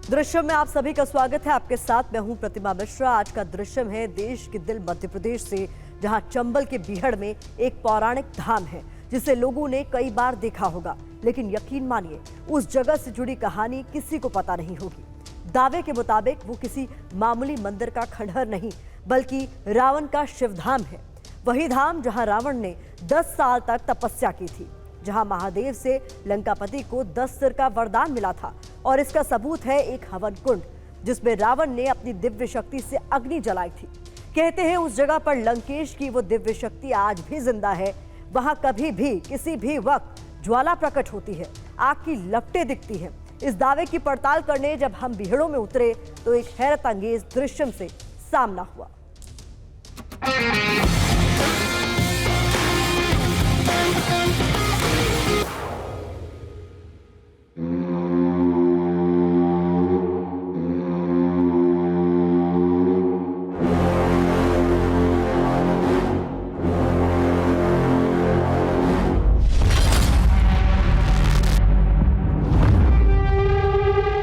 दृश्यम में आप सभी का स्वागत है। आपके साथ मैं हूं प्रतिमा मिश्रा। आज का दृश्यम है देश के दिल मध्य प्रदेश से, जहां चंबल के बीहड़ में एक पौराणिक धाम है जिसे लोगों ने कई बार देखा होगा, लेकिन यकीन मानिए उस जगह से जुड़ी कहानी किसी को पता नहीं होगी। दावे के मुताबिक वो किसी मामूली मंदिर का खंडहर नहीं, बल्कि रावण का शिवधाम है। वही धाम जहां रावण ने 10 साल तक तपस्या की थी, जहां महादेव से लंकापति को 10 सिर का वरदान मिला था। और इसका सबूत है एक हवन कुंड जिसमें रावण ने अपनी दिव्य शक्ति से अग्नि जलाई थी। कहते हैं उस जगह पर लंकेश की वो दिव्य शक्ति आज भी जिंदा है। वहां कभी भी किसी भी वक्त ज्वाला प्रकट होती है, आग की लपटें दिखती हैं। इस दावे की पड़ताल करने जब हम बीहड़ों में उतरे तो एक हैरत अंगेज दृश्यम से सामना हुआ।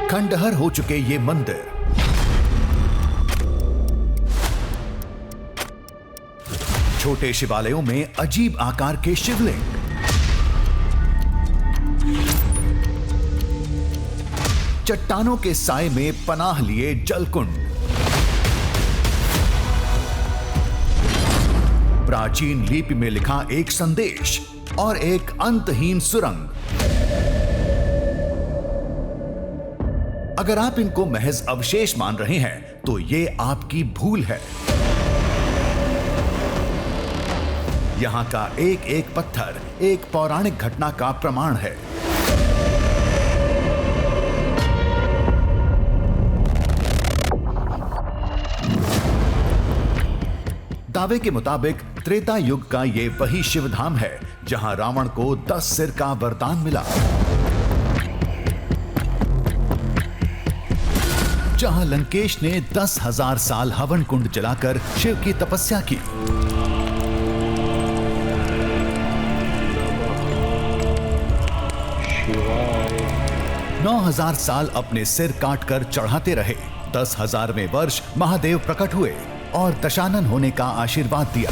खंडहर हो चुके ये मंदिर छोटे शिवालयों में अजीब आकार के शिवलिंग, चट्टानों के साए में पनाह लिए जलकुंड, प्राचीन लिपि में लिखा एक संदेश और एक अंतहीन सुरंग। अगर आप इनको महज अवशेष मान रहे हैं तो ये आपकी भूल है। यहां का एक एक पत्थर एक पौराणिक घटना का प्रमाण है। दावे के मुताबिक त्रेता युग का ये वही शिवधाम है जहां रावण को 10 सिर का वरदान मिला, जहां लंकेश ने 10,000 साल हवन कुंड जलाकर शिव की तपस्या की, शिवाय 9,000 साल अपने सिर काटकर चढ़ाते रहे, 10,000वें वर्ष महादेव प्रकट हुए और दशानन होने का आशीर्वाद दिया।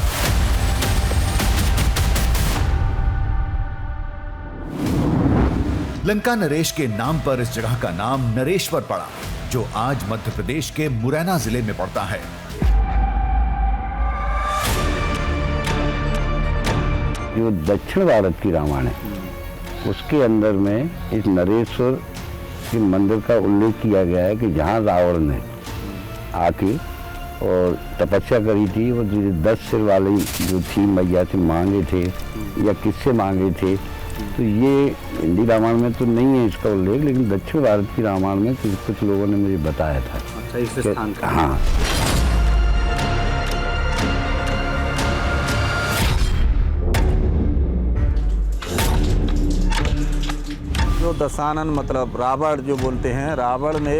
लंका नरेश के नाम पर इस जगह का नाम नरेश्वर पड़ा, जो आज मध्य प्रदेश के मुरैना जिले में पड़ता है। जो दक्षिण भारत की रामायण है उसके अंदर में इस नरेश्वर के मंदिर का उल्लेख किया गया है कि जहाँ रावण ने आके और तपस्या करी थी, वो 10 सिर वाली जो थी मैया से मांगे थे या किससे मांगे थे, तो ये हिंदी रामायण में तो नहीं है इसका उल्लेख, लेकिन दक्षिण भारत की रामायण में कुछ लोगों ने मुझे बताया था। अच्छा, इस स्थान का? हाँ। जो दशानन मतलब रावण जो बोलते हैं, रावण ने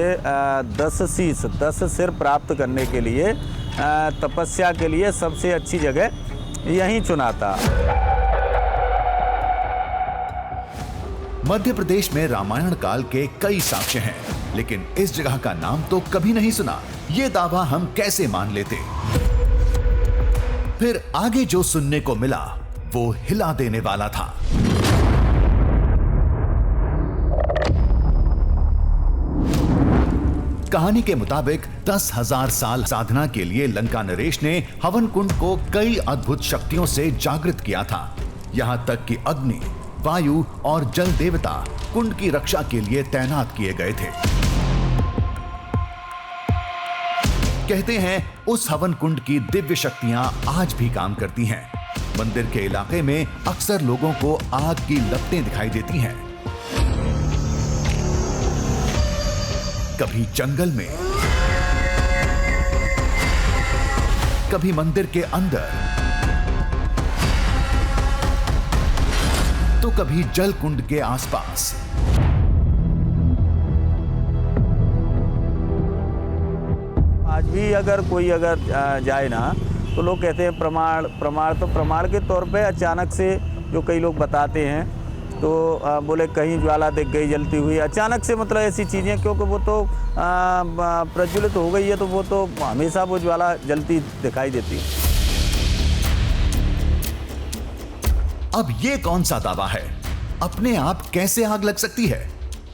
10 सिर प्राप्त करने के लिए तपस्या के लिए सबसे अच्छी जगह यहीं चुना था। मध्य प्रदेश में रामायण काल के कई साक्ष्य हैं, लेकिन इस जगह का नाम तो कभी नहीं सुना। ये दावा हम कैसे मान लेते? फिर आगे जो सुनने को मिला वो हिला देने वाला था। कहानी के मुताबिक 10,000 साल साधना के लिए लंका नरेश ने हवन कुंड को कई अद्भुत शक्तियों से जागृत किया था। यहां तक कि अग्नि, वायु और जल देवता कुंड की रक्षा के लिए तैनात किए गए थे। कहते हैं उस हवन कुंड की दिव्य शक्तियां आज भी काम करती हैं। मंदिर के इलाके में अक्सर लोगों को आग की लपटें दिखाई देती हैं। कभी जंगल में, कभी मंदिर के अंदर, तो कभी जल कुंड के आसपास। आज भी अगर कोई जाए ना तो लोग कहते हैं प्रमाण तो प्रमाण के तौर पे अचानक से जो कई लोग बताते हैं तो बोले कहीं ज्वाला दिख गई जलती हुई, अचानक से मतलब ऐसी चीज़ें, क्योंकि वो तो प्रज्वलित हो गई है तो वो तो हमेशा वो ज्वाला जलती दिखाई देती है। अब ये कौन सा दावा है? अपने आप कैसे आग लग सकती है,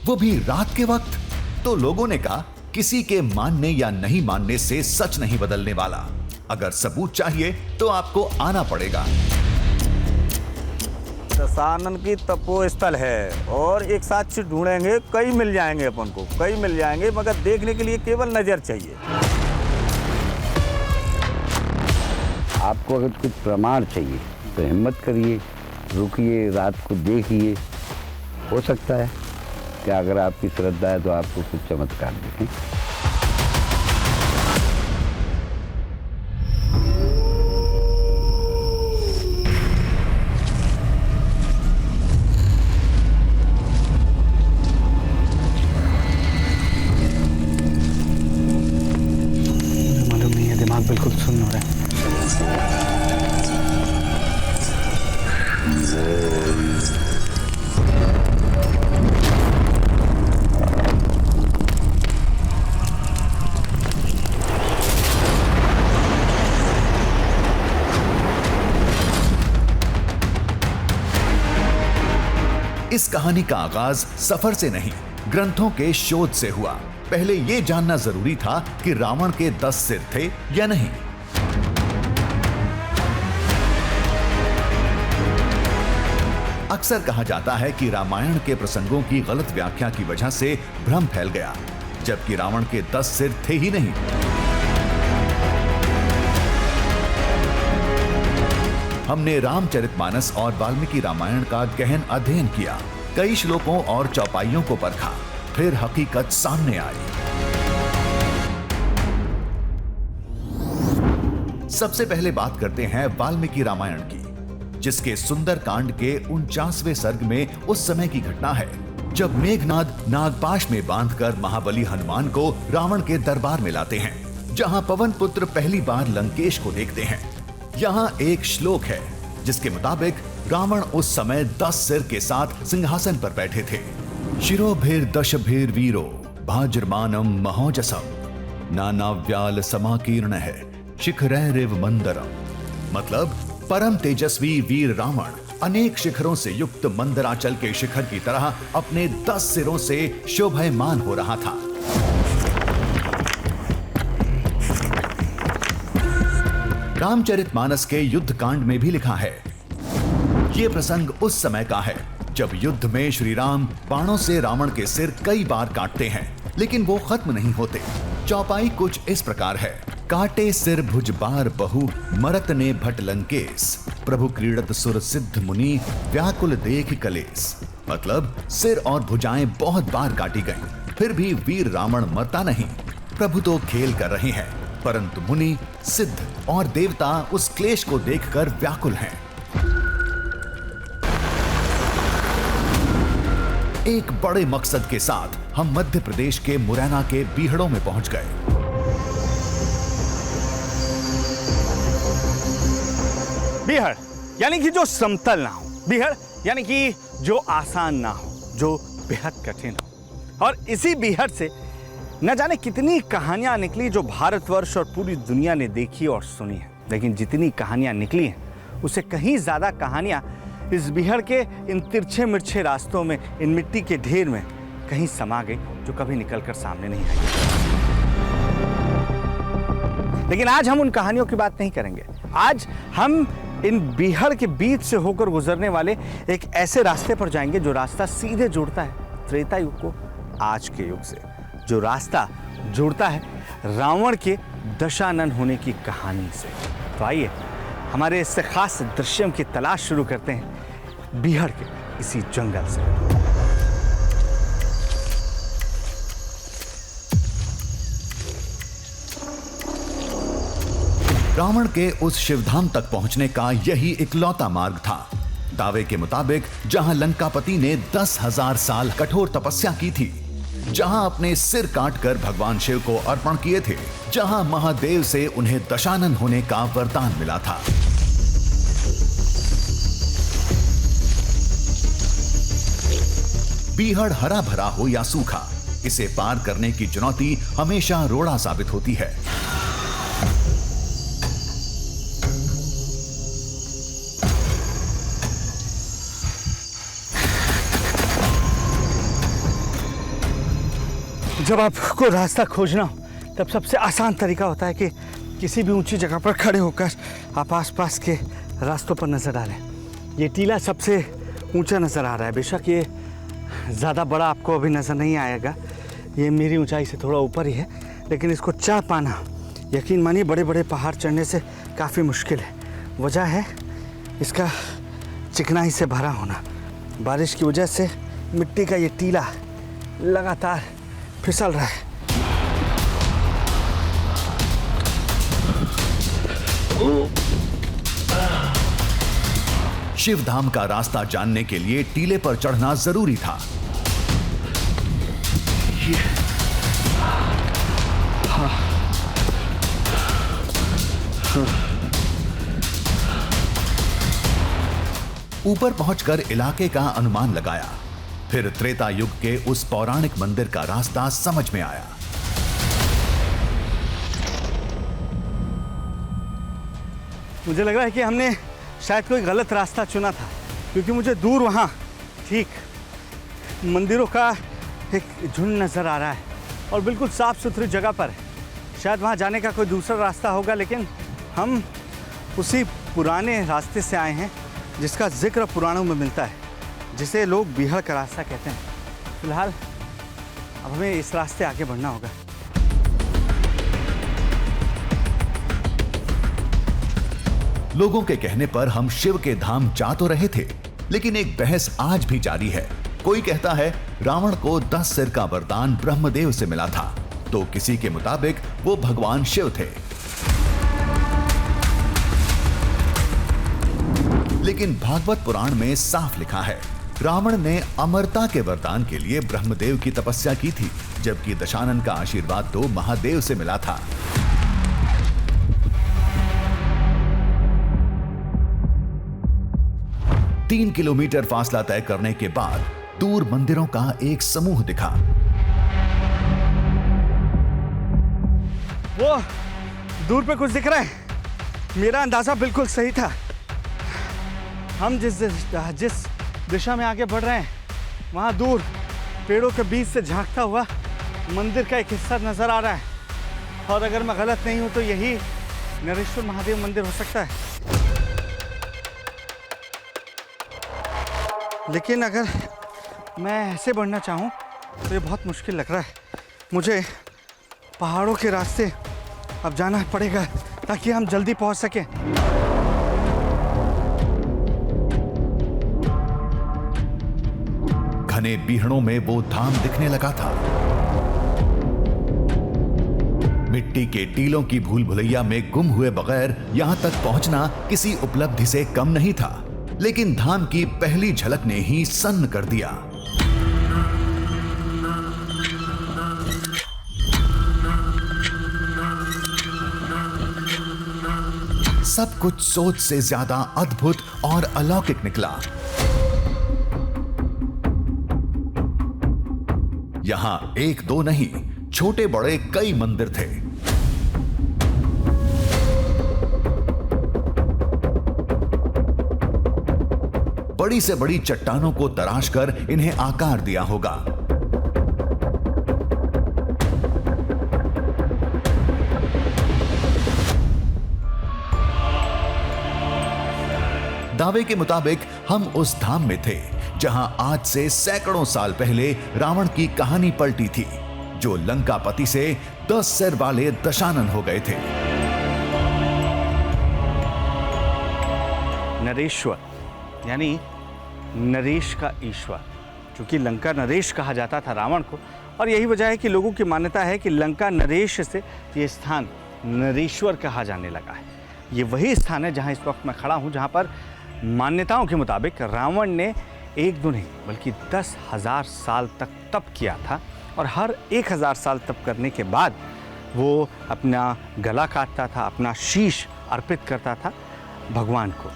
वो भी रात के वक्त? तो लोगों ने कहा किसी के मानने या नहीं मानने से सच नहीं बदलने वाला। अगर सबूत चाहिए तो आपको आना पड़ेगा। दशानन की तपोस्थल है और एक साक्ष्य ढूंढेंगे, कई मिल जाएंगे, अपन को कई मिल जाएंगे, मगर देखने के लिए केवल नजर चाहिए। आपको अगर कुछ प्रमाण चाहिए तो हिम्मत करिए, रुकिए, रात को देखिए। हो सकता है कि अगर आपकी श्रद्धा है तो आपको कुछ चमत्कार दिखें। मालूम नहीं है, दिमाग बिल्कुल सुन्न हो रहा है। इस कहानी का आगाज सफर से नहीं, ग्रंथों के शोध से हुआ। पहले यह जानना जरूरी था कि रावण के 10 सिर थे या नहीं। अक्सर कहा जाता है कि रामायण के प्रसंगों की गलत व्याख्या की वजह से भ्रम फैल गया, जबकि रावण के 10 सिर थे ही नहीं। हमने रामचरितमानस और वाल्मीकि रामायण का गहन अध्ययन किया, कई श्लोकों और चौपाइयों को परखा, फिर हकीकत सामने आई। सबसे पहले बात करते हैं वाल्मीकि रामायण की, जिसके सुंदर कांड के 49वें सर्ग में उस समय की घटना है जब मेघनाद नागपाश में बांधकर महाबली हनुमान को रावण के दरबार में लाते हैं, जहां पवन पुत्र पहली बार लंकेश को देखते हैं। यहाँ एक श्लोक है जिसके मुताबिक रावण उस समय 10 सिर के साथ सिंहासन पर बैठे थे। शिरोभिर दशभिर वीरो भाजमानम महोजसम नानाव्याल समाकीर्ण है शिखरैरिव मंदरम। मतलब परम तेजस्वी वीर रावण अनेक शिखरों से युक्त मंदराचल के शिखर की तरह अपने 10 सिरों से शोभायमान हो रहा था। रामचरितमानस के युद्ध कांड में भी लिखा है। यह प्रसंग उस समय का है जब युद्ध में श्री राम बाणों से रावण के सिर कई बार काटते हैं, लेकिन वो खत्म नहीं होते। चौपाई कुछ इस प्रकार है। काटे सिर भुज बार बहु मरत ने भट लंकेश प्रभु क्रीड़त सुर सिद्ध मुनि व्याकुल देख कलेस। मतलब सिर और भुजाएं बहुत बार काटी गईं, फिर भी वीर रावण मरता नहीं। प्रभु तो खेल कर रहे हैं, परंतु मुनि, सिद्ध और देवता उस क्लेश को देखकर व्याकुल हैं। एक बड़े मकसद के साथ हम मध्य प्रदेश के मुरैना के बीहड़ों में पहुंच गए। बीहड़ यानी कि जो समतल ना हो, बीहड़ यानी कि जो आसान ना हो, जो बेहद कठिन हो। और इसी बीहड़ से न जाने कितनी कहानियां निकली जो भारतवर्ष और पूरी दुनिया ने देखी और सुनी है। लेकिन जितनी कहानियां निकली हैं उससे कहीं ज्यादा कहानियां इस बीहड़ के इन तिरछे मिर्छे रास्तों में, इन मिट्टी के ढेर में कहीं समा गई, जो कभी निकलकर सामने नहीं आई। लेकिन आज हम उन कहानियों की बात नहीं करेंगे। आज हम इन बीहड़ के बीच से होकर गुजरने वाले एक ऐसे रास्ते पर जाएंगे जो रास्ता सीधे जोड़ता है त्रेता युग को आज के युग से, जो रास्ता जोड़ता है रावण के दशानन होने की कहानी से। तो आइए हमारे इससे खास दृश्यम की तलाश शुरू करते हैं बीहड़ के इसी जंगल से। रावण के उस शिवधाम तक पहुंचने का यही इकलौता मार्ग था। दावे के मुताबिक जहां लंकापति ने 10,000 साल कठोर तपस्या की थी, जहां अपने सिर काटकर भगवान शिव को अर्पण किए थे, जहां महादेव से उन्हें दशानन होने का वरदान मिला था। बीहड़ हरा भरा हो या सूखा, इसे पार करने की चुनौती हमेशा रोड़ा साबित होती है। जब आपको रास्ता खोजना हो तब सबसे आसान तरीका होता है कि किसी भी ऊंची जगह पर खड़े होकर आप आसपास के रास्तों पर नजर डालें। ये टीला सबसे ऊंचा नज़र आ रहा है। बेशक ये ज़्यादा बड़ा आपको अभी नज़र नहीं आएगा, ये मेरी ऊंचाई से थोड़ा ऊपर ही है, लेकिन इसको चढ़ पाना यकीन मानिए बड़े बड़े पहाड़ चढ़ने से काफ़ी मुश्किल है। वजह है इसका चिकनाई से भरा होना। बारिश की वजह से मिट्टी का ये टीला लगातार फिसल रहा है। शिवधाम का रास्ता जानने के लिए टीले पर चढ़ना जरूरी था। ऊपर पहुंचकर इलाके का अनुमान लगाया, फिर त्रेता युग के उस पौराणिक मंदिर का रास्ता समझ में आया। मुझे लग रहा है कि हमने शायद कोई गलत रास्ता चुना था, क्योंकि मुझे दूर वहाँ ठीक मंदिरों का एक झुंड नज़र आ रहा है और बिल्कुल साफ सुथरी जगह पर है। शायद वहाँ जाने का कोई दूसरा रास्ता होगा, लेकिन हम उसी पुराने रास्ते से आए हैं जिसका जिक्र पुराणों में मिलता है, जिसे लोग बीहड़ का रास्ता कहते हैं। फिलहाल अब हमें इस रास्ते आगे बढ़ना होगा। लोगों के कहने पर हम शिव के धाम जा तो रहे थे, लेकिन एक बहस आज भी जारी है। कोई कहता है रावण को 10 सिर का वरदान ब्रह्मदेव से मिला था, तो किसी के मुताबिक वो भगवान शिव थे। लेकिन भागवत पुराण में साफ लिखा है रावण ने अमरता के वरदान के लिए ब्रह्मदेव की तपस्या की थी, जबकि दशानन का आशीर्वाद तो महादेव से मिला था। तीन किलोमीटर फासला तय करने के बाद दूर मंदिरों का एक समूह दिखा। वो दूर पे कुछ दिख रहा है। मेरा अंदाजा बिल्कुल सही था। हम जिस दिशा में आगे बढ़ रहे हैं, वहां दूर पेड़ों के बीच से झांकता हुआ मंदिर का एक हिस्सा नजर आ रहा है, और अगर मैं गलत नहीं हूं तो यही नरेश्वर महादेव मंदिर हो सकता है। लेकिन अगर मैं ऐसे बढ़ना चाहूँ तो ये बहुत मुश्किल लग रहा है। मुझे पहाड़ों के रास्ते अब जाना पड़ेगा ताकि हम जल्दी पहुँच सकें। घने बीहड़ों में वो धाम दिखने लगा था। मिट्टी के टीलों की भूल भुलैया में गुम हुए बगैर यहां तक पहुंचना किसी उपलब्धि से कम नहीं था, लेकिन धाम की पहली झलक ने ही सन्न कर दिया। सब कुछ सोच से ज्यादा अद्भुत और अलौकिक निकला। यहां एक दो नहीं, छोटे बड़े कई मंदिर थे। बड़ी से बड़ी चट्टानों को तराशकर इन्हें आकार दिया होगा। दावे के मुताबिक हम उस धाम में थे जहां आज से सैकड़ों साल पहले रावण की कहानी पलटी थी, जो लंकापति से 10 सिर वाले दशानन हो गए थे। नरेश्वर यानी नरेश का ईश्वर, क्योंकि लंका नरेश कहा जाता था रावण को, और यही वजह है कि लोगों की मान्यता है कि लंका नरेश से ये स्थान नरेश्वर कहा जाने लगा है। ये वही स्थान है जहां इस वक्त मैं खड़ा हूं, जहां पर मान्यताओं के मुताबिक रावण ने एक दो नहीं बल्कि 10,000 साल तक तप किया था, और हर 1000 साल तप करने के बाद वो अपना गला काटता था, अपना शीश अर्पित करता था भगवान को।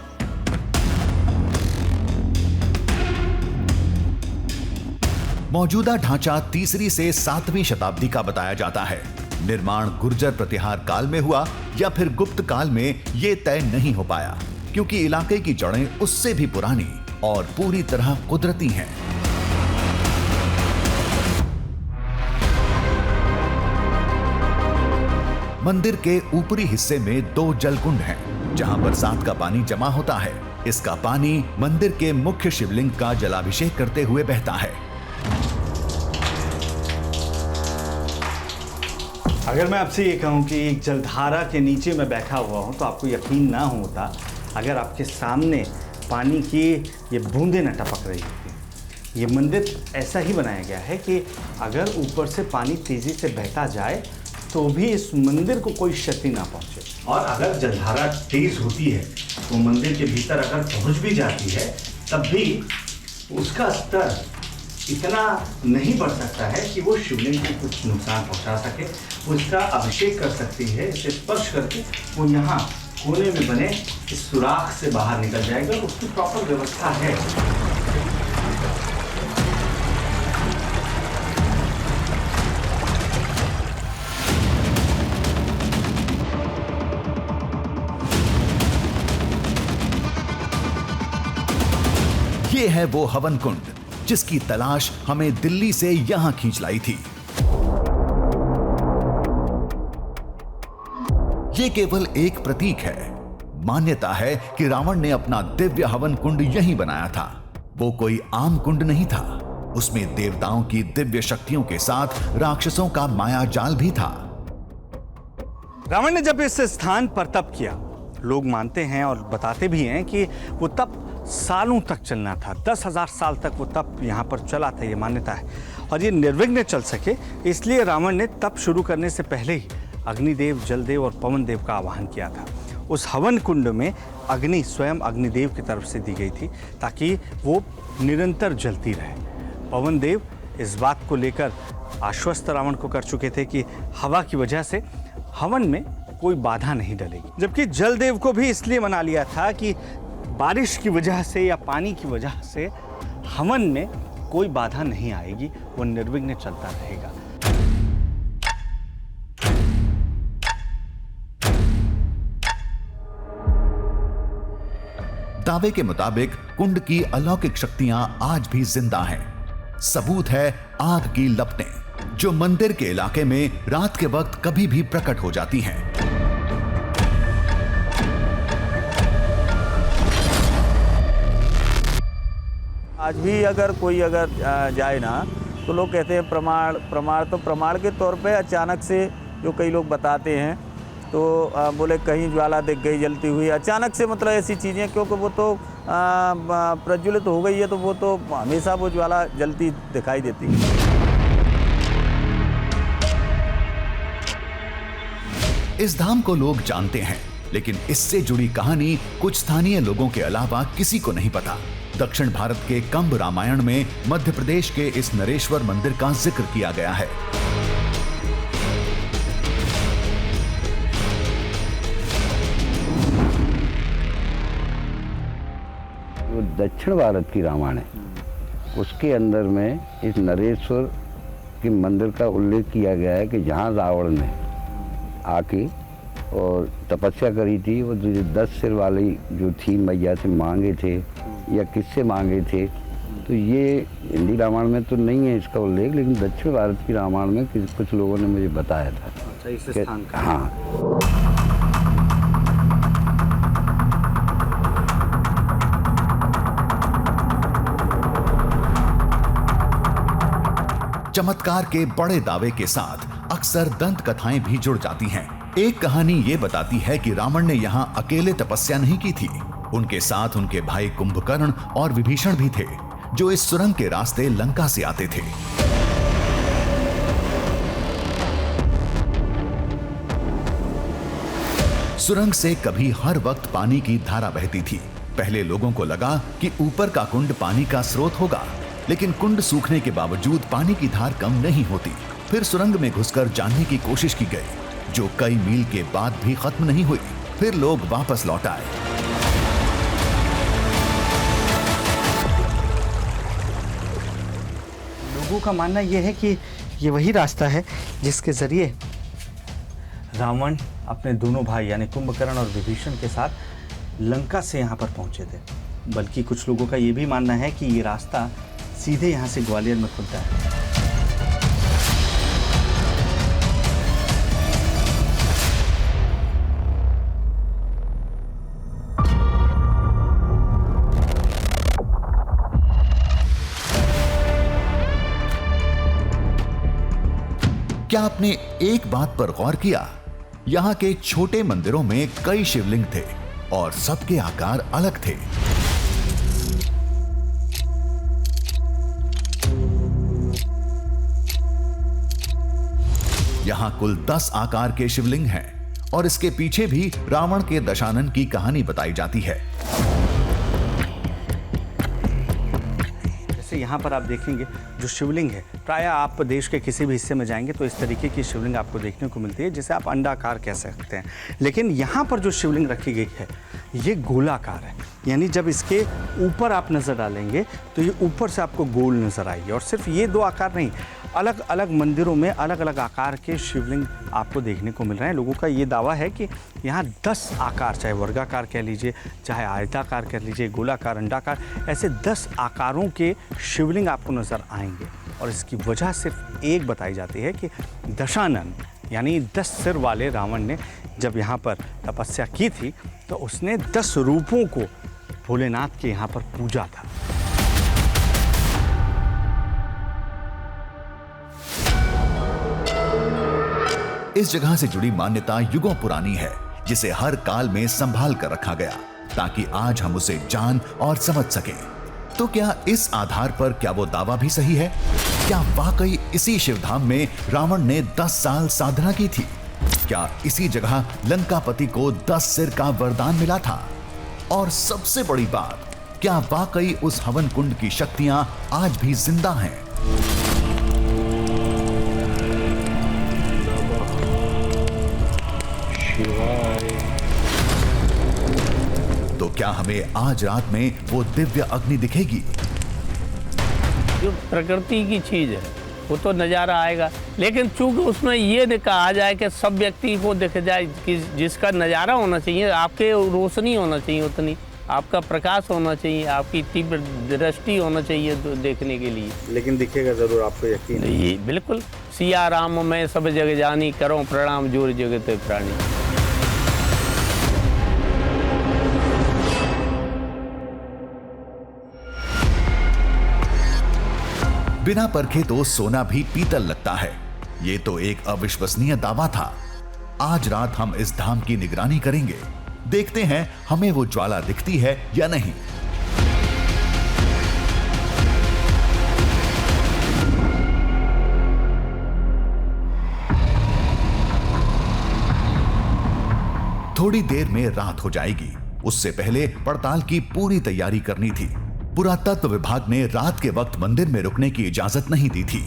मौजूदा ढांचा 3री से 7वीं शताब्दी का बताया जाता है। निर्माण गुर्जर प्रतिहार काल में हुआ या फिर गुप्त काल में ये तय नहीं हो पाया, क्योंकि इलाके की जड़ें उससे भी पुरानी और पूरी तरह कुदरती हैं। मंदिर के ऊपरी हिस्से में 2 जलकुंड हैं, जहां बरसात का पानी जमा होता है। इसका पानी मंदिर के मुख्य शिवलिंग का जलाभिषेक करते हुए बहता है। अगर मैं आपसे ये कहूँ कि एक जलधारा के नीचे मैं बैठा हुआ हूँ तो आपको यकीन ना होता अगर आपके सामने पानी की ये बूंदें न टपक रही होती। ये मंदिर ऐसा ही बनाया गया है कि अगर ऊपर से पानी तेजी से बहता जाए तो भी इस मंदिर को कोई क्षति ना पहुंचे, और अगर जलधारा तेज होती है तो मंदिर के भीतर अगर पहुंच भी जाती है तब भी उसका स्तर इतना नहीं बढ़ सकता है कि वो शिवलिंग को कुछ नुकसान पहुंचा सके। वो इसका अभिषेक कर सकती है, इसे स्पर्श करके वो यहाँ कोने में बने इस सुराख से बाहर निकल जाएगा। उसकी प्रॉपर व्यवस्था है। ये है वो हवन कुंड जिसकी तलाश हमें दिल्ली से यहां खींच लाई थी। ये केवल एक प्रतीक है। मान्यता है कि रावण ने अपना दिव्य हवन कुंड यहीं बनाया था। वो कोई आम कुंड नहीं था, उसमें देवताओं की दिव्य शक्तियों के साथ राक्षसों का माया जाल भी था। रावण ने जब इस स्थान पर तप किया, लोग मानते हैं और बताते भी हैं कि वो तप सालों तक चलना था। 10,000 साल तक वो तप यहाँ पर चला था, ये मान्यता है। और ये निर्विघ्न चल सके इसलिए रावण ने तप शुरू करने से पहले ही अग्निदेव, जलदेव और पवन देव का आवाहन किया था। उस हवन कुंड में अग्नि स्वयं अग्निदेव की तरफ से दी गई थी ताकि वो निरंतर जलती रहे। पवन देव इस बात को लेकर आश्वस्त रावण को कर चुके थे कि हवा की वजह से हवन में कोई बाधा नहीं डलेगी, जबकि जलदेव को भी इसलिए मना लिया था कि बारिश की वजह से या पानी की वजह से हवन में कोई बाधा नहीं आएगी, वो निर्विघ्न चलता रहेगा। दावे के मुताबिक कुंड की अलौकिक शक्तियां आज भी जिंदा हैं। सबूत है आग की लपटें जो मंदिर के इलाके में रात के वक्त कभी भी प्रकट हो जाती हैं। आज भी अगर कोई जाए ना तो लोग कहते हैं प्रमाण के तौर पे अचानक से जो कई लोग बताते हैं तो बोले कहीं ज्वाला दिख गई जलती हुई अचानक से, मतलब ऐसी चीज़ें, क्योंकि वो तो प्रज्वलित हो गई है तो वो तो हमेशा वो ज्वाला जलती दिखाई देती है। इस धाम को लोग जानते हैं, लेकिन इससे जुड़ी कहानी कुछ स्थानीय लोगों के अलावा किसी को नहीं पता। दक्षिण भारत के कंब रामायण में मध्य प्रदेश के इस नरेश्वर मंदिर का जिक्र किया गया है। जो दक्षिण भारत की रामायण है उसके अंदर में इस नरेश्वर के मंदिर का उल्लेख किया गया है कि जहाँ रावण ने आके और तपस्या करी थी, वो जो 10 सिर वाली जो थी मैया से मांगे थे या किससे मांगे थे, तो ये हिंदी रामायण में तो नहीं है इसका उल्लेख, लेकिन दक्षिण भारत की रामायण में कुछ लोगों ने मुझे बताया था। अच्छा, इस स्थान का? हाँ। चमत्कार के बड़े दावे के साथ अक्सर दंत कथाएं भी जुड़ जाती हैं। एक कहानी ये बताती है कि रावण ने यहाँ अकेले तपस्या नहीं की थी, उनके साथ उनके भाई कुंभकर्ण और विभीषण भी थे, जो इस सुरंग के रास्ते लंका से आते थे। सुरंग से कभी हर वक्त पानी की धारा बहती थी। पहले लोगों को लगा कि ऊपर का कुंड पानी का स्रोत होगा, लेकिन कुंड सूखने के बावजूद पानी की धार कम नहीं होती। फिर सुरंग में घुसकर जानने की कोशिश की गई, जो कई मील के बाद भी खत्म नहीं हुई। फिर लोग वापस लौट आए। लोगों का मानना यह है कि ये वही रास्ता है जिसके ज़रिए रावण अपने दोनों भाई यानी कुंभकर्ण और विभीषण के साथ लंका से यहाँ पर पहुँचे थे। बल्कि कुछ लोगों का ये भी मानना है कि ये रास्ता सीधे यहाँ से ग्वालियर में खुलता है। क्या आपने एक बात पर गौर किया? यहाँ के छोटे मंदिरों में कई शिवलिंग थे और सबके आकार अलग थे। यहाँ कुल 10 आकार के शिवलिंग हैं और इसके पीछे भी रावण के दशानन की कहानी बताई जाती है। जैसे यहाँ पर आप देखेंगे जो शिवलिंग है, प्रायः आप देश के किसी भी हिस्से में जाएंगे तो इस तरीके की शिवलिंग आपको देखने को मिलती है, जिसे आप अंडाकार कह सकते हैं। लेकिन यहाँ पर जो शिवलिंग रखी गई है ये गोलाकार है, यानी जब इसके ऊपर आप नज़र डालेंगे तो ये ऊपर से आपको गोल नज़र आएगी। और सिर्फ ये 2 आकार नहीं, अलग अलग मंदिरों में अलग अलग आकार के शिवलिंग आपको देखने को मिल रहे हैं। लोगों का ये दावा है कि यहाँ 10 आकार, चाहे वर्गाकार कह लीजिए, चाहे आयताकार कह लीजिए, गोलाकार, अंडाकार, ऐसे 10 आकारों के शिवलिंग आपको नज़र आएंगे। और इसकी वजह सिर्फ एक बताई जाती है कि दशानन यानी 10 सिर वाले रावण ने जब यहाँ पर तपस्या की थी तो उसने 10 रूपों को भोलेनाथ के यहाँ पर पूजा था। इस जगह से जुड़ी मान्यता युगों पुरानी है, जिसे हर काल में संभाल कर रखा गया ताकि आज हम उसे जान और समझ सकें। तो क्या इस आधार पर क्या वो दावा भी सही है? क्या वाकई इसी शिवधाम में रावण ने 10 साल साधना की थी? क्या इसी जगह लंकापति को 10 सिर का वरदान मिला था? और सबसे बड़ी बात, क्या वाकई उस हवन कुंड की शक्तियां आज भी जिंदा हैं? तो क्या हमें आज रात में वो दिव्य अग्नि दिखेगी? जो प्रकृति की चीज है वो तो नज़ारा आएगा, लेकिन चूंकि उसमें ये कहा जाए कि सब व्यक्ति को दिख जाए कि जिसका नज़ारा होना चाहिए, आपके रोशनी होना चाहिए, उतनी आपका प्रकाश होना चाहिए, आपकी तीव्र दृष्टि होना चाहिए तो देखने के लिए। लेकिन दिखेगा जरूर, आपको यकीन है? ये बिल्कुल। सिया राम मैं सब जग जानी, करो प्रणाम जोर जगत प्राणी। बिना परखे तो सोना भी पीतल लगता है। ये तो एक अविश्वसनीय दावा था। आज रात हम इस धाम की निगरानी करेंगे। देखते हैं हमें वो ज्वाला दिखती है या नहीं। थोड़ी देर में रात हो जाएगी। उससे पहले पड़ताल की पूरी तैयारी करनी थी। पुरातत्व विभाग ने रात के वक्त मंदिर में रुकने की इजाजत नहीं दी थी,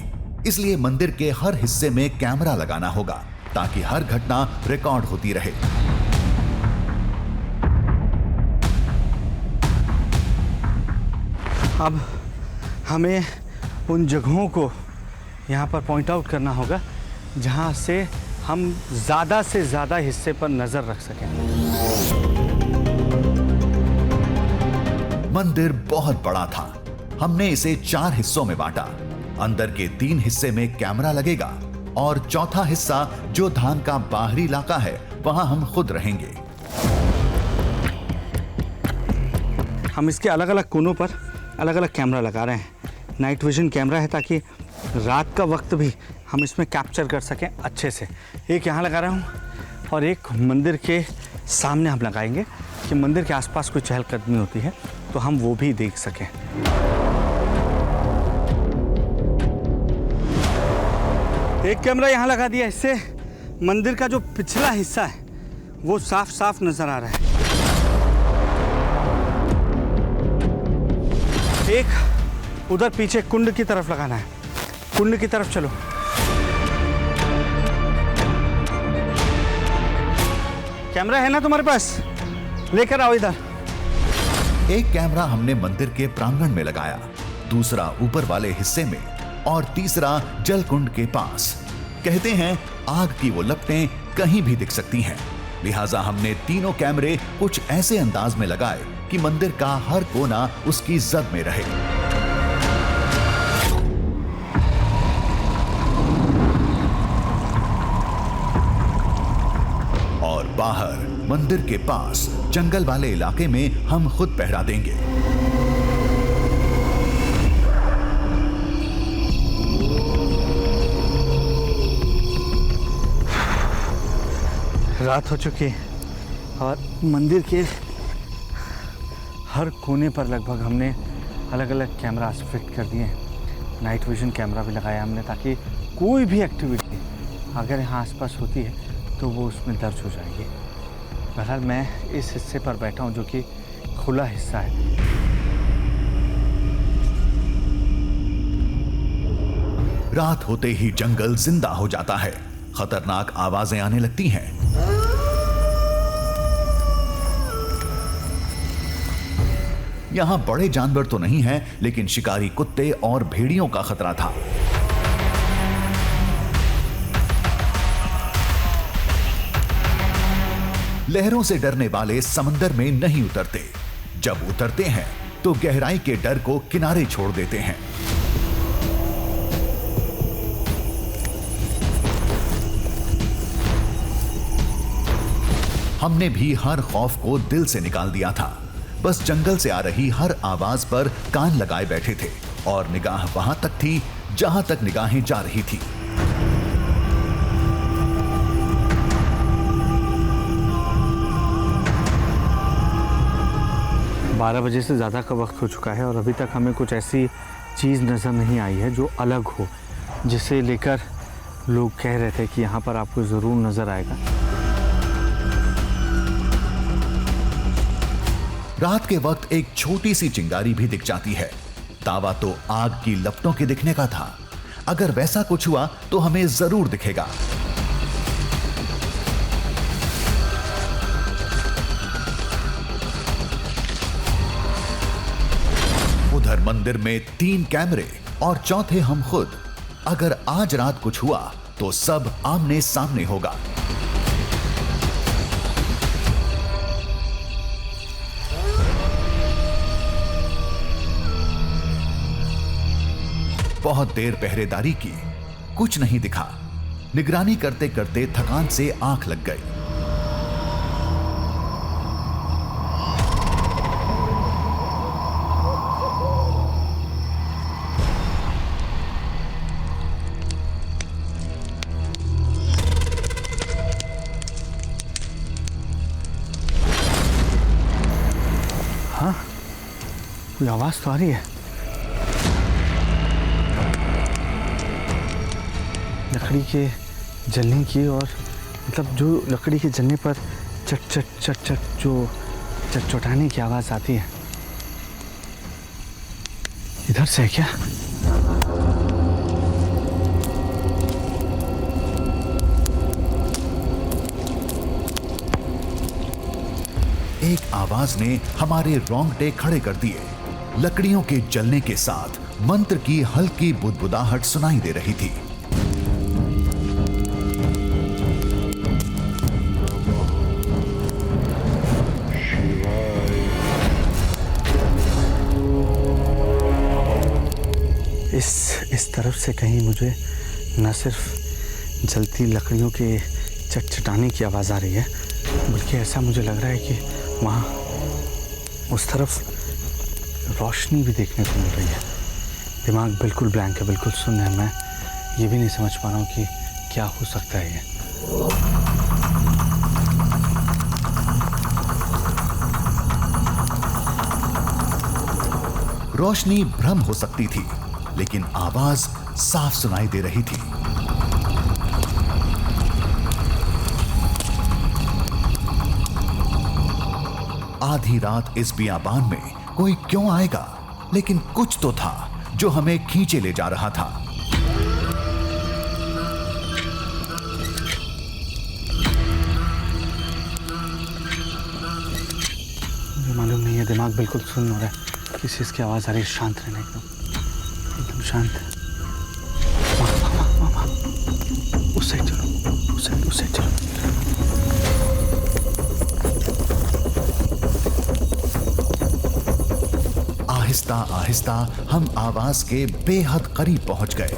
इसलिए मंदिर के हर हिस्से में कैमरा लगाना होगा ताकि हर घटना रिकॉर्ड होती रहे। अब हमें उन जगहों को यहाँ पर पॉइंट आउट करना होगा जहाँ से हम ज़्यादा से ज़्यादा हिस्से पर नज़र रख सकें। मंदिर बहुत बड़ा था। हमने इसे 4 हिस्सों में बांटा। अंदर के 3 हिस्से में कैमरा लगेगा और चौथा हिस्सा जो धाम का बाहरी इलाका है वहां हम खुद रहेंगे। हम इसके अलग अलग कोनों पर अलग अलग कैमरा लगा रहे हैं। नाइट विजन कैमरा है ताकि रात का वक्त भी हम इसमें कैप्चर कर सकें अच्छे से। एक यहाँ लगा रहा हूँ और एक मंदिर के सामने हम लगाएंगे कि मंदिर के आसपास कोई चहलकदमी होती है तो हम वो भी देख सकें। एक कैमरा यहाँ लगा दिया, इससे मंदिर का जो पिछला हिस्सा है वो साफ साफ नजर आ रहा है। एक उधर पीछे कुंड की तरफ लगाना है। कुंड की तरफ चलो। कैमरा है ना तुम्हारे पास? लेकर आओ इधर। एक कैमरा हमने मंदिर के प्रांगण में लगाया, दूसरा ऊपर वाले हिस्से में और तीसरा जलकुंड के पास। कहते हैं आग की वो लपटें कहीं भी दिख सकती हैं, लिहाजा हमने तीनों कैमरे कुछ ऐसे अंदाज में लगाए कि मंदिर का हर कोना उसकी जद में रहे। और बाहर मंदिर के पास जंगल वाले इलाके में हम खुद पहरा देंगे। रात हो चुकी है और मंदिर के हर कोने पर लगभग हमने अलग अलग कैमरास फिट कर दिए हैं। नाइट विजन कैमरा भी लगाया हमने ताकि कोई भी एक्टिविटी अगर यहाँ आसपास होती है तो वो उसमें दर्ज हो जाएगी। बहरहाल मैं इस हिस्से पर बैठा हूँ जो कि खुला हिस्सा है। रात होते ही जंगल जिंदा हो जाता है, खतरनाक आवाजें आने लगती हैं। यहां बड़े जानवर तो नहीं हैं, लेकिन शिकारी कुत्ते और भेड़ियों का खतरा था। लहरों से डरने वाले समंदर में नहीं उतरते, जब उतरते हैं तो गहराई के डर को किनारे छोड़ देते हैं। हमने भी हर खौफ को दिल से निकाल दिया था, बस जंगल से आ रही हर आवाज पर कान लगाए बैठे थे और निगाह वहां तक थी जहां तक निगाहें जा रही थी। बारह बजे से ज़्यादा का वक्त हो चुका है और अभी तक हमें कुछ ऐसी चीज़ नज़र नहीं आई है जो अलग हो, जिसे लेकर लोग कह रहे थे कि यहाँ पर आपको ज़रूर नज़र आएगा। रात के वक्त एक छोटी सी चिंगारी भी दिख जाती है। दावा तो आग की लपटों के दिखने का था। अगर वैसा कुछ हुआ तो हमें जरूर दिखेगा। उधर मंदिर में 3 कैमरे और चौथे हम खुद। अगर आज रात कुछ हुआ तो सब आमने सामने होगा। बहुत देर पहरेदारी की, कुछ नहीं दिखा। निगरानी करते करते थकान से आंख लग गई। हाँ, कोई आवाज तो आ रही है। लकड़ी के जलने की, और मतलब जो लकड़ी के जलने पर चट चट चट चट जो चटचटाने की आवाज़ आती है। इधर से है क्या? एक आवाज ने हमारे रोंगटे खड़े कर दिए। लकड़ियों के जलने के साथ मंत्र की हल्की बुदबुदाहट सुनाई दे रही थी। इस तरफ से कहीं मुझे न सिर्फ जलती लकड़ियों के चटचटाने की आवाज़ आ रही है, बल्कि ऐसा मुझे लग रहा है कि वहाँ उस तरफ रोशनी भी देखने को मिल रही है। दिमाग बिल्कुल ब्लैंक है, बिल्कुल शून्य है। मैं ये भी नहीं समझ पा रहा हूँ कि क्या हो सकता है ये। रोशनी भ्रम हो सकती थी, लेकिन आवाज साफ सुनाई दे रही थी। आधी रात इस बियाबान में कोई क्यों आएगा, लेकिन कुछ तो था जो हमें खींचे ले जा रहा था। मुझे मालूम नहीं है, दिमाग बिल्कुल सुन्न हो रहा है। किस चीज़ की आवाज़ आ रही है? शांत रहना, एकदम शांत। उस साइड चलो, उस साइड चलो। आहिस्ता आहिस्ता हम आवाज के बेहद करीब पहुंच गए।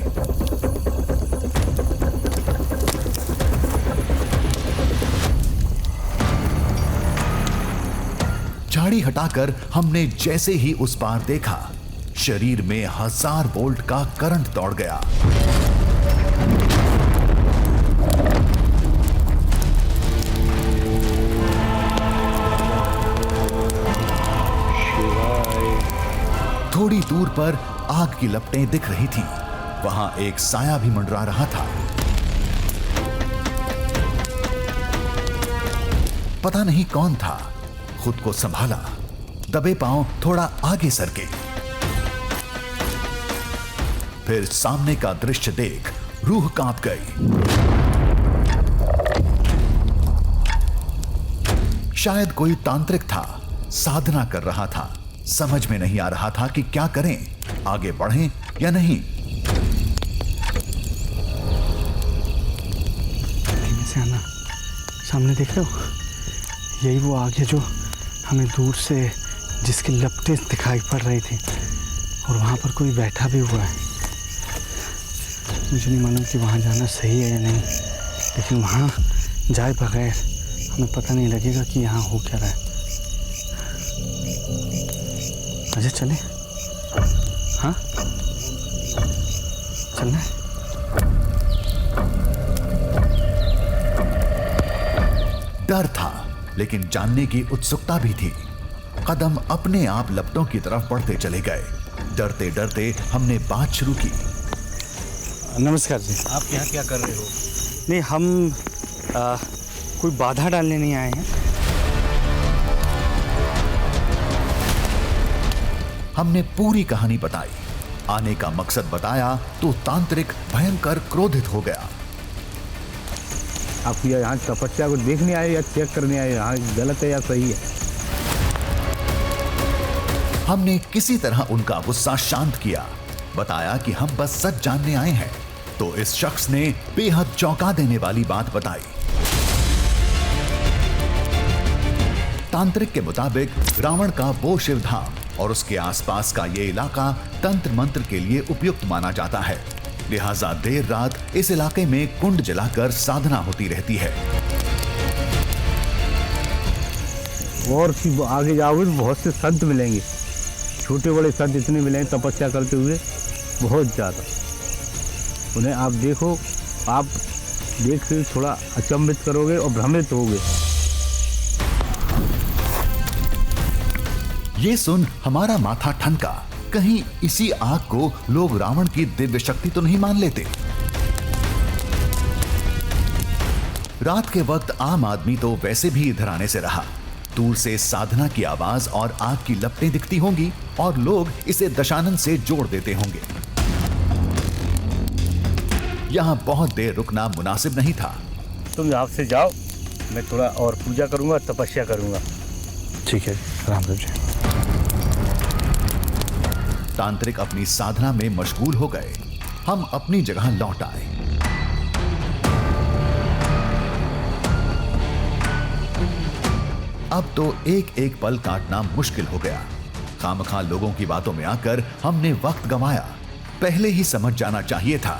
झाड़ी हटाकर हमने जैसे ही उस पार देखा, शरीर में 1000 वोल्ट का करंट दौड़ गया। थोड़ी दूर पर आग की लपटें दिख रही थी। वहां एक साया भी मंडरा रहा था। पता नहीं कौन था। खुद को संभाला, दबे पांव थोड़ा आगे सरके। फिर सामने का दृश्य देख रूह कांप गई। शायद कोई तांत्रिक था, साधना कर रहा था। समझ में नहीं आ रहा था कि क्या करें, आगे बढ़ें या नहीं। से आना, सामने देख रहे हो, यही वो आग है जो हमें दूर से जिसकी लपटें दिखाई पड़ रही थी, और वहां पर कोई बैठा भी हुआ है। मुझे नहीं मालूम कि वहां जाना सही है या नहीं, लेकिन वहां जाए बगैर हमें पता नहीं लगेगा कि यहाँ हो क्या रहा है। अजय चले? हाँ, चलना है। डर था, लेकिन जानने की उत्सुकता भी थी। कदम अपने आप लपटों की तरफ बढ़ते चले गए। डरते डरते हमने बात शुरू की। नमस्कार जी। आप यहाँ क्या कर रहे हो? नहीं, हम कोई बाधा डालने नहीं आए हैं। हमने पूरी कहानी बताई, आने का मकसद बताया तो तांत्रिक भयंकर क्रोधित हो गया। आप यहाँ तपस्या को देखने आए या चेक करने आए? यहाँ गलत है या सही है? हमने किसी तरह उनका गुस्सा शांत किया, बताया कि हम बस सच जानने आए हैं। तो इस शख्स ने बेहद चौंका देने वाली बात बताई। तांत्रिक के मुताबिक रावण का वो शिव धाम और उसके आसपास का ये इलाका तंत्र मंत्र के लिए उपयुक्त माना जाता है। लिहाजा देर रात इस इलाके में कुंड जलाकर साधना होती रहती है। और आगे जाओगे तो बहुत से संत मिलेंगे, छोटे बड़े संत इतने मिलेंगे तपस्या करते हुए, बहुत ज़्यादा। उन्हें आप देखो, आप देख के थोड़ा अचंभित करोगे और भ्रमित होगे। ये सुन हमारा माथा ठनका। कहीं इसी आग को लोग रावण की दिव्य शक्ति तो नहीं मान लेते। रात के वक्त आम आदमी तो वैसे भी इधर आने से रहा। दूर से साधना की आवाज और आग की लपटें दिखती होंगी और लोग इसे दशानन से जोड़ देते होंगे। यहां बहुत देर रुकना मुनासिब नहीं था। तुम यहाँ से जाओ, मैं थोड़ा और पूजा करूंगा, तपस्या करूंगा। ठीक है, राम राम जी। तांत्रिक अपनी साधना में मशगूल हो गए। हम अपनी जगह लौट आए। अब तो एक एक पल काटना मुश्किल हो गया। खामखा लोगों की बातों में आकर हमने वक्त गंवाया। पहले ही समझ जाना चाहिए था,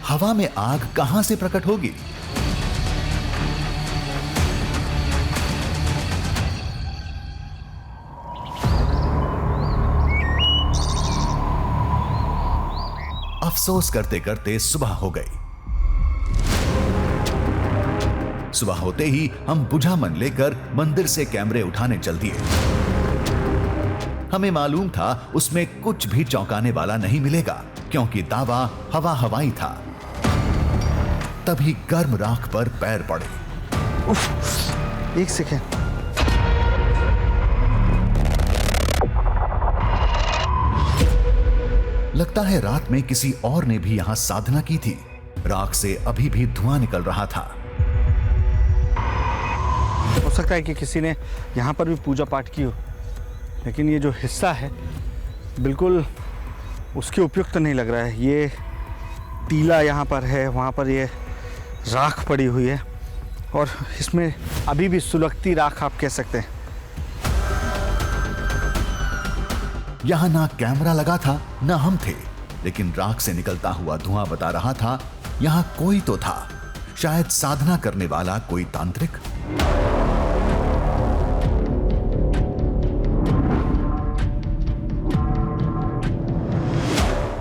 हवा में आग कहां से प्रकट होगी। अफसोस करते करते सुबह हो गई। सुबह होते ही हम बुझा मन लेकर मंदिर से कैमरे उठाने चल दिए। हमें मालूम था उसमें कुछ भी चौंकाने वाला नहीं मिलेगा, क्योंकि दावा हवा हवाई था। तभी गर्म राख पर पैर पड़े। एक सेकेंड। लगता है रात में किसी और ने भी यहां साधना की थी। राख से अभी भी धुआं निकल रहा था। हो सकता है कि किसी ने यहाँ पर भी पूजा पाठ की हो, लेकिन ये जो हिस्सा है बिल्कुल उसके उपयुक्त नहीं लग रहा है। ये टीला यहाँ पर है, वहाँ पर ये राख पड़ी हुई है और इसमें अभी भी सुलगती राख आप कह सकते हैं। यहां ना कैमरा लगा था ना हम थे, लेकिन राख से निकलता हुआ धुआं बता रहा था यहां कोई तो था, शायद साधना करने वाला कोई तांत्रिक।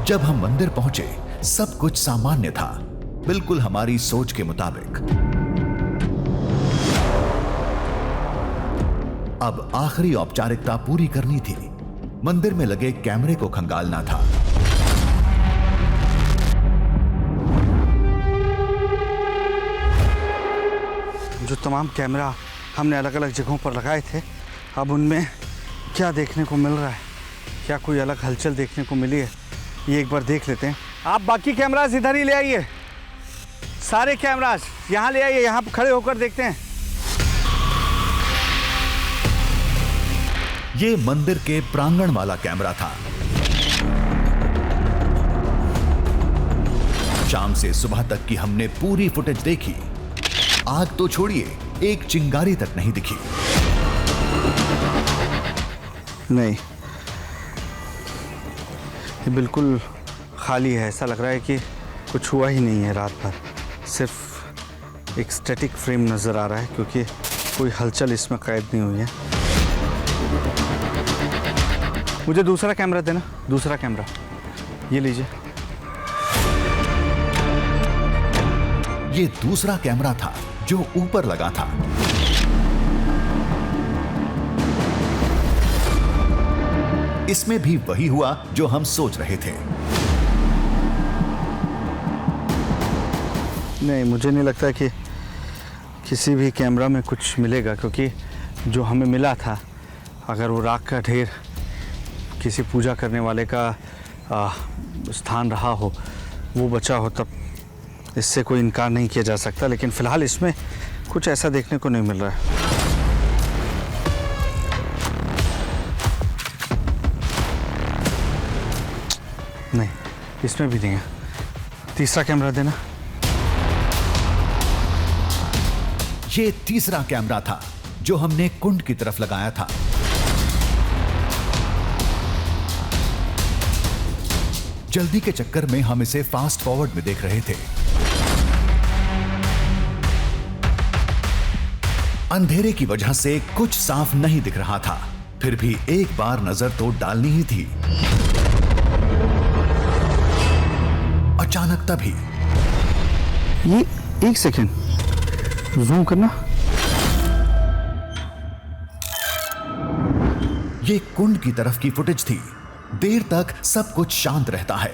जब हम मंदिर पहुंचे सब कुछ सामान्य था, बिल्कुल हमारी सोच के मुताबिक। अब आखिरी औपचारिकता पूरी करनी थी, मंदिर में लगे कैमरे को खंगालना था। जो तमाम कैमरा हमने अलग अलग जगहों पर लगाए थे, अब उनमें क्या देखने को मिल रहा है, क्या कोई अलग हलचल देखने को मिली है, ये एक बार देख लेते हैं। आप बाकी कैमरास इधर ही ले आइए, सारे कैमरास यहाँ ले आइए, यहाँ खड़े होकर देखते हैं। ये मंदिर के प्रांगण वाला कैमरा था। शाम से सुबह तक की हमने पूरी फुटेज देखी। आग तो छोड़िए, एक चिंगारी तक नहीं दिखी। नहीं, ये बिल्कुल खाली है, ऐसा लग रहा है कि कुछ हुआ ही नहीं है रात भर। सिर्फ एक स्टैटिक फ्रेम नज़र आ रहा है क्योंकि कोई हलचल इसमें कैद नहीं हुई है। मुझे दूसरा कैमरा देना, दूसरा कैमरा ये लीजिए। ये दूसरा कैमरा था जो ऊपर लगा था। इसमें भी वही हुआ जो हम सोच रहे थे। नहीं, मुझे नहीं लगता कि किसी भी कैमरा में कुछ मिलेगा, क्योंकि जो हमें मिला था, अगर वो राख का ढेर किसी पूजा करने वाले का स्थान रहा हो, वो बचा हो, तब इससे कोई इनकार नहीं किया जा सकता। लेकिन फिलहाल इसमें कुछ ऐसा देखने को नहीं मिल रहा है। नहीं, इसमें भी नहीं है। तीसरा कैमरा देना। ये तीसरा कैमरा था जो हमने कुंड की तरफ लगाया था। जल्दी के चक्कर में हम इसे फास्ट फॉरवर्ड में देख रहे थे। अंधेरे की वजह से कुछ साफ नहीं दिख रहा था, फिर भी एक बार नजर तो डालनी ही थी। अचानक तभी ये एक सेकेंड जूम करना। ये कुंड की तरफ की फुटेज थी। देर तक सब कुछ शांत रहता है,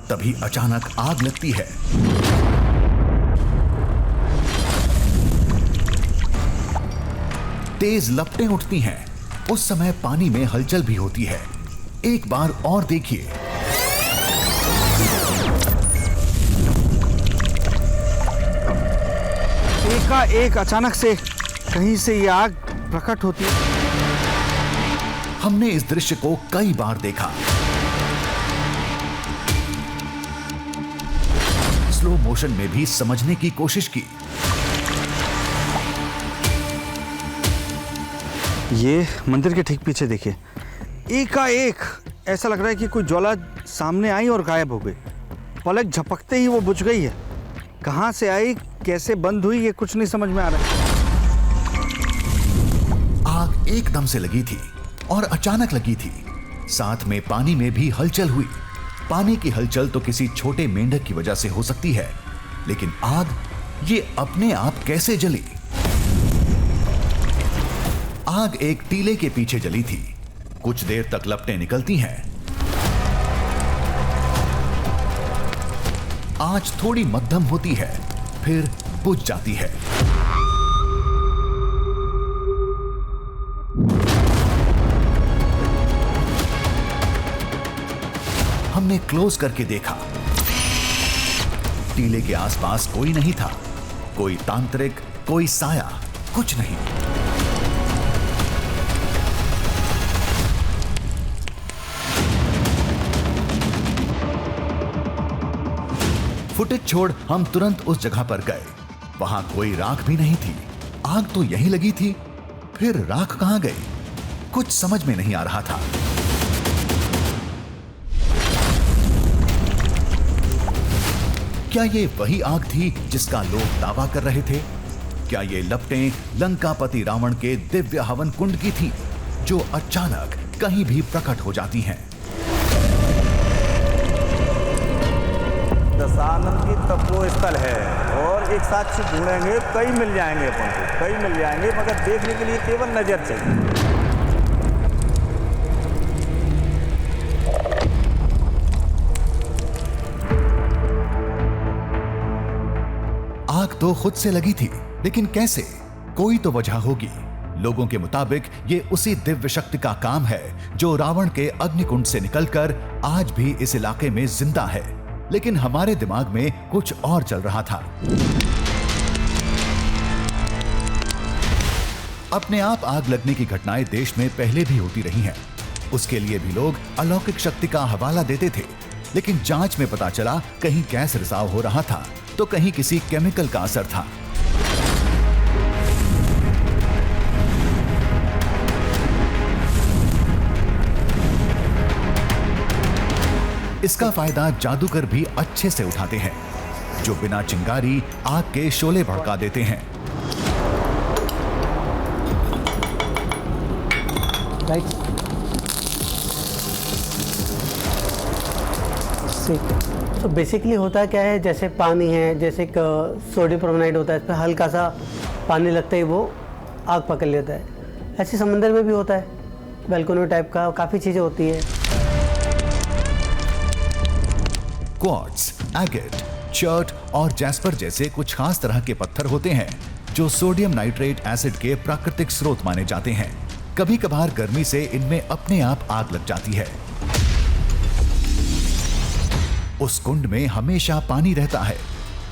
तभी अचानक आग लगती है। तेज लपटें उठती हैं। उस समय पानी में हलचल भी होती है। एक बार और देखिए। एक अचानक से कहीं से ये आग प्रकट होती है। हमने इस दृश्य को कई बार देखा। स्लो मोशन में भी समझने की कोशिश की। ये मंदिर के ठीक पीछे देखिए, एकाएक ऐसा लग रहा है कि कोई ज्वाला सामने आई और गायब हो गई। पलक झपकते ही वो बुझ गई है। कहां से आई, कैसे बंद हुई, ये कुछ नहीं समझ में आ रहा है। आग एकदम से लगी थी और अचानक लगी थी। साथ में पानी में भी हलचल हुई। पानी की हलचल तो किसी छोटे मेंढक की वजह से हो सकती है, लेकिन आग ये अपने आप कैसे जली? आग एक टीले के पीछे जली थी। कुछ देर तक लपटें निकलती हैं। आंच थोड़ी मध्यम होती है, फिर बुझ जाती है। हमने क्लोज करके देखा। टीले के आसपास कोई नहीं था, कोई तांत्रिक, कोई साया, कुछ नहीं। फुटेज छोड़ हम तुरंत उस जगह पर गए। वहां कोई राख भी नहीं थी। आग तो यहीं लगी थी, फिर राख कहां गई? कुछ समझ में नहीं आ रहा था। क्या ये वही आग थी जिसका लोग दावा कर रहे थे? क्या ये लपटें लंकापति रावण के दिव्य हवन कुंड की थी, जो अचानक कहीं भी प्रकट हो जाती हैं? दशानन की तपो स्थल है और एक साक्षी ढूंढेंगे, कई मिल जाएंगे अपन को, कई मिल जाएंगे, मगर देखने के लिए केवल नजर चाहिए। आग तो खुद से लगी थी, लेकिन कैसे? कोई तो वजह होगी। लोगों के मुताबिक ये उसी दिव्य शक्ति का काम है जो रावण के अग्निकुंड से निकलकर आज भी इस इलाके में जिंदा है। लेकिन हमारे दिमाग में कुछ और चल रहा था। अपने आप आग लगने की घटनाएं देश में पहले भी होती रही हैं। उसके लिए भी लोग अलौकिक शक्ति का हवाला देते थे, लेकिन जांच में पता चला कहीं गैस रिसाव हो रहा था तो कहीं किसी केमिकल का असर था। इसका फायदा जादूगर भी अच्छे से उठाते हैं, जो बिना चिंगारी आग के शोले भड़का देते हैं। तो बेसिकली होता क्या है, जैसे पानी है, जैसे सोडियम परमानेट होता है, इस पर हल्का सा पानी लगता ही वो आग पकड़ लेता है। ऐसे समंदर में भी होता है, बैल्कोनी टाइप का काफ़ी चीज़ें होती है। क्वार्ट्ज, एगेट, चर्ट और जैस्पर जैसे कुछ खास तरह के पत्थर होते हैं जो सोडियम नाइट्रेट एसिड के प्राकृतिक स्रोत माने जाते हैं। कभी कभार गर्मी से इनमें अपने आप आग लग जाती है। उस कुंड में हमेशा पानी रहता है।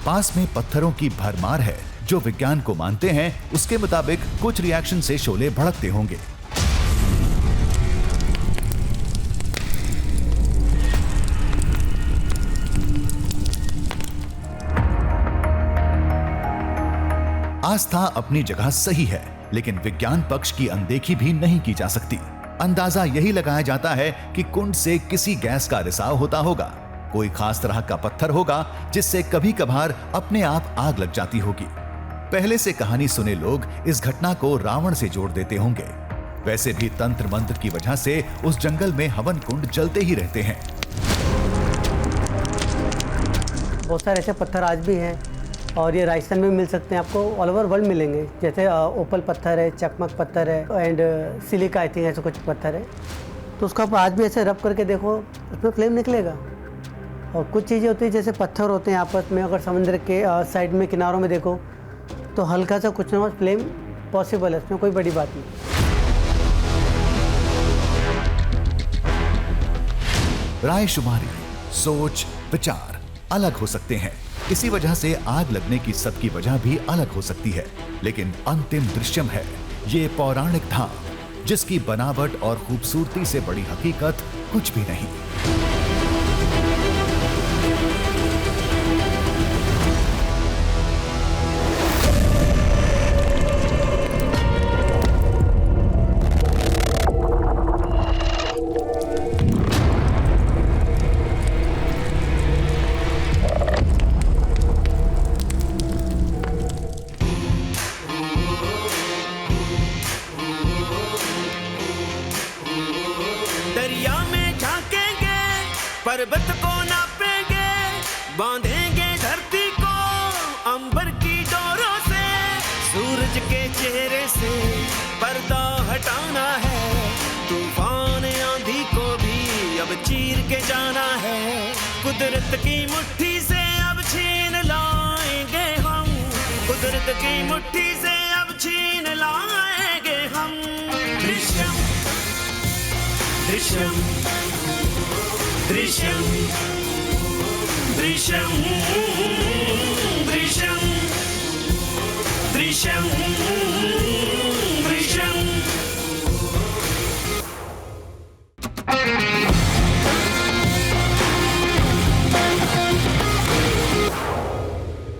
पास में पत्थरों की भरमार है, जो विज्ञान को मानते हैं उसके मुताबिक कुछ रिएक्शन से शोले भड़कते होंगे। आस्था अपनी जगह सही है, लेकिन विज्ञान पक्ष की अनदेखी भी नहीं की जा सकती। अंदाजा यही लगाया जाता है कि कुंड से किसी गैस का रिसाव होता होगा, कोई खास तरह का पत्थर होगा जिससे कभी कभार अपने आप आग लग जाती होगी। पहले से कहानी सुने लोग इस घटना को रावण से जोड़ देते होंगे। वैसे भी तंत्र मंत्र की वजह से उस जंगल में हवन कुंड जलते ही रहते हैं। बहुत सारे ऐसे पत्थर आज भी हैं और ये राजस्थान में मिल सकते हैं, आपको ऑल ओवर वर्ल्ड मिलेंगे। जैसे ओपल पत्थर है, चकमक पत्थर है एंड सिलिका, आई थिंक ऐसे कुछ पत्थर है। तो उसको आप आज भी ऐसे रब करके देखो, उसमें फ्लेम निकलेगा। और कुछ चीज़ें होती हैं जैसे पत्थर होते हैं आपस में, अगर समुद्र के साइड में किनारों में देखो तो हल्का सा कुछ ना कुछ फ्लेम पॉसिबल है, इसमें कोई बड़ी बात नहीं। राय शुमारी, सोच, विचार अलग हो सकते हैं। इसी वजह से आग लगने की सबकी वजह भी अलग हो सकती है, लेकिन अंतिम दृश्यम है ये पौराणिक धाम, जिसकी बनावट और खूबसूरती से बड़ी हकीकत कुछ भी नहीं। पर्वत को नापेंगे, बांधेंगे धरती को अंबर की डोरों से, सूरज के चेहरे से पर्दा हटाना है, तूफान आंधी को भी अब चीर के जाना है, कुदरत की मुट्ठी से अब छीन लाएंगे हम, कुदरत की मुट्ठी से अब छीन लाएंगे हम। दृश्यम दृश्यम दृश्यम दृश्यम